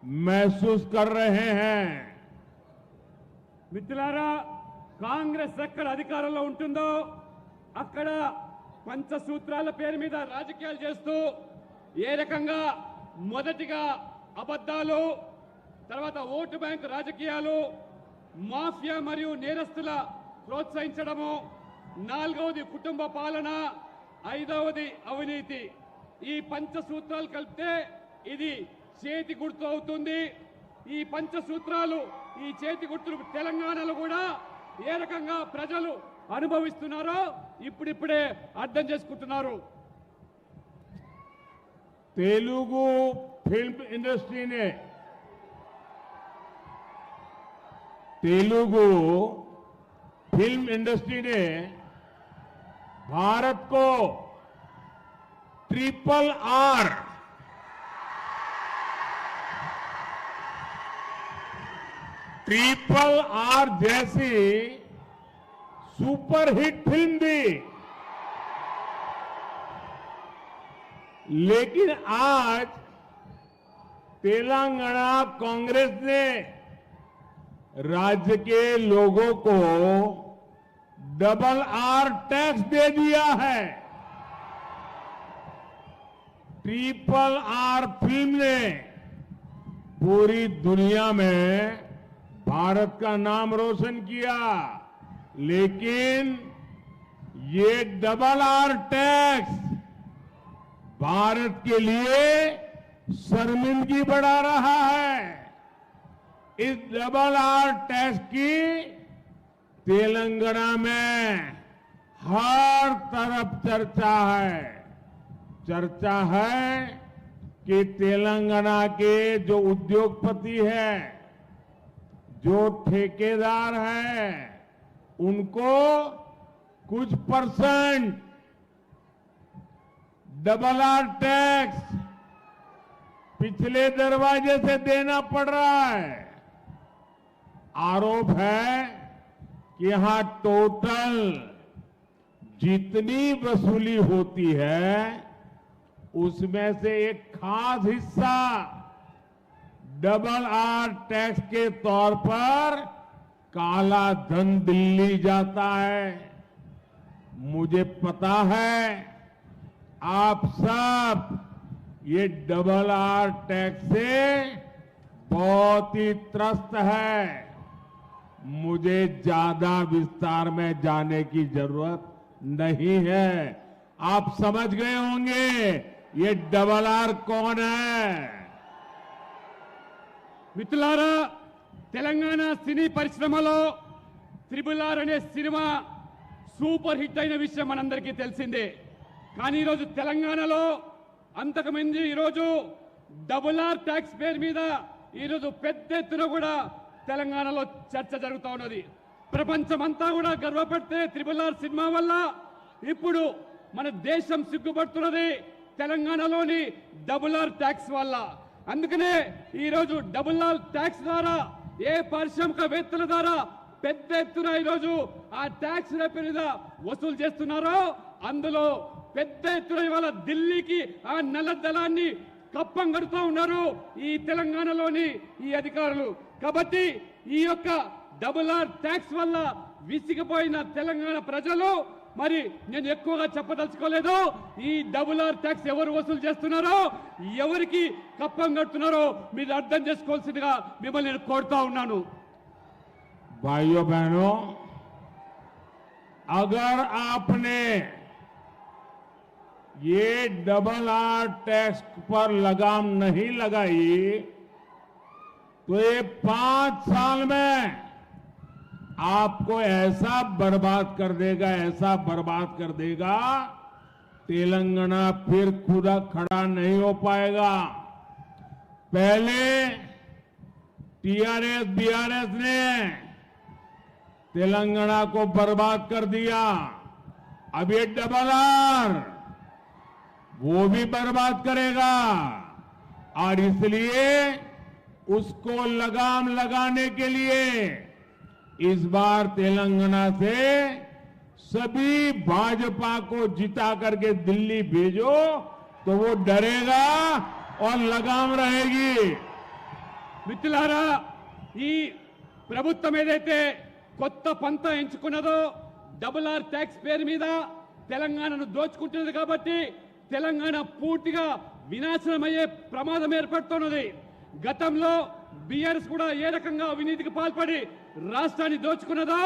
महसूस कर रहे हैं। మిత్రులారా, కాంగ్రెస్ ఎక్కడ అధికారంలో ఉంటుందో అక్కడ పంచసూత్రాల పేరు మీద రాజకీయాలు చేస్తూ ఏ రకంగా మొదటిగా అబద్ధాలు, తర్వాత ఓటు బ్యాంక్ రాజకీయాలు, మాఫియా మరియు నేరస్తుల ప్రోత్సహించడము, నాలుగవది కుటుంబ పాలన, ఐదవది అవినీతి. ఈ పంచసూత్రాలు కలిపితే ఇది చేతి గుర్తు అవుతుంది. ఈ పంచసూత్రాలు, ఈ చేతి గుర్తులు తెలంగాణలో కూడా ఏ రకంగా ప్రజలు అనుభవిస్తున్నారో ఇప్పుడిప్పుడే అర్థం చేసుకుంటున్నారు. तेलुगु फिल्म इंडस्ट्री ने भारत को ट्रिपल आर जैसी सुपरहिट फिल्म दी। लेकिन आज तेलंगाना कांग्रेस ने राज्य के लोगों को डबल आर टैक्स दे दिया है। ट्रिपल आर फिल्म ने पूरी दुनिया में भारत का नाम रोशन किया, लेकिन ये डबल आर टैक्स भारत के लिए शर्मिंदगी बढ़ा रहा है। इस डबल आर टैक्स की तेलंगाना में हर तरफ चर्चा है कि तेलंगाना के जो उद्योगपति हैं, जो ठेकेदार हैं, उनको कुछ परसेंट डबल आर टैक्स पिछले दरवाजे से देना पड़ रहा है। आरोप है कि यहां टोटल जितनी वसूली होती है उसमें से एक खास हिस्सा डबल आर टैक्स के तौर पर काला धन दिल्ली जाता है। मुझे पता है आप सब ये डबल आर टैक्स से बहुत ही त्रस्त है। मुझे ज्यादा विस्तार में जाने की जरूरत नहीं है। आप समझ गए होंगे ये डबल आर कौन है। మిత్రులారా, తెలంగాణ సినీ పరిశ్రమలో త్రిబుల్ ఆర్ అనే సినిమా సూపర్ హిట్ అయిన విషయం మనందరికీ తెలిసిందే. కానీ ఈరోజు తెలంగాణలో అంతకుముందు ఈరోజు డబుల్ ఆర్ ట్యాక్స్ పేరు మీద ఈరోజు పెద్ద ఎత్తున కూడా తెలంగాణలో చర్చ జరుగుతూ ఉన్నది. ప్రపంచమంతా కూడా గర్వపడితే త్రిబుల్ ఆర్ సినిమా వల్ల ఇప్పుడు మన దేశం సిగ్గుపడుతున్నది తెలంగాణలోని డబుల్ ఆర్ ట్యాక్స్ వల్ల. అందుకనే ఈరోజు డబుల్ ఆర్ ట్యాక్స్ ద్వారా ఏ పారిశ్రామికవేత్తల ద్వారా పెద్ద ఎత్తున ఈరోజు ఆ ట్యాక్స్ మీద వసూలు చేస్తున్నారో అందులో పెద్ద ఎత్తున ఇవాళ ఢిల్లీకి ఆ నల్లధనాన్ని కప్పం కడుతూ ఉన్నారు ఈ తెలంగాణలోని ఈ అధికారులు. కాబట్టి ఈ యొక్క డబుల్ ఆర్ ట్యాక్స్ వల్ల విసిగిపోయిన తెలంగాణ ప్రజలు, మరి నేను ఎక్కువగా చెప్పదలుచుకోలేదు, ఈ డబుల్ ఆర్ ట్యాక్స్ ఎవరు వసూలు చేస్తున్నారో, ఎవరికి కప్పం కడుతున్నారో మీరు అర్థం చేసుకోవాల్సిందిగా మిమ్మల్ని నేను కోరుతా ఉన్నాను. भाइयों बहनों, अगर आपने ये डबल आर टैक्स पर लगाम नहीं लगाई तो ये 5 साल में आपको ऐसा बर्बाद कर देगा, तेलंगाना फिर खुदा खड़ा नहीं हो पाएगा। पहले टीआरएस बीआरएस ने तेलंगाना को बर्बाद कर दिया, अब ये डबल आर वो भी बर्बाद करेगा। और इसलिए उसको लगाम लगाने के लिए इस बार तेलंगाना से सभी भाजपा को जिता करके दिल्ली भेजो तो वो डरेगा और लगाम रहेगी। మిత్రులారా, ఈ ప్రభుత్వం ఏదైతే కొత్త పంత ఎంచుకున్నదో డబుల్ ఆర్ ట్యాక్స్ పేరు మీద తెలంగాణను దోచుకుంటున్నది కాబట్టి తెలంగాణ పూర్తిగా వినాశనమయ్యే ప్రమాదం ఏర్పడుతున్నది. గతంలో బీఆర్ఎస్ కూడా ఏ రకంగా అవినీతికి పాల్పడి రాష్ట్రాన్ని దోచుకున్నదో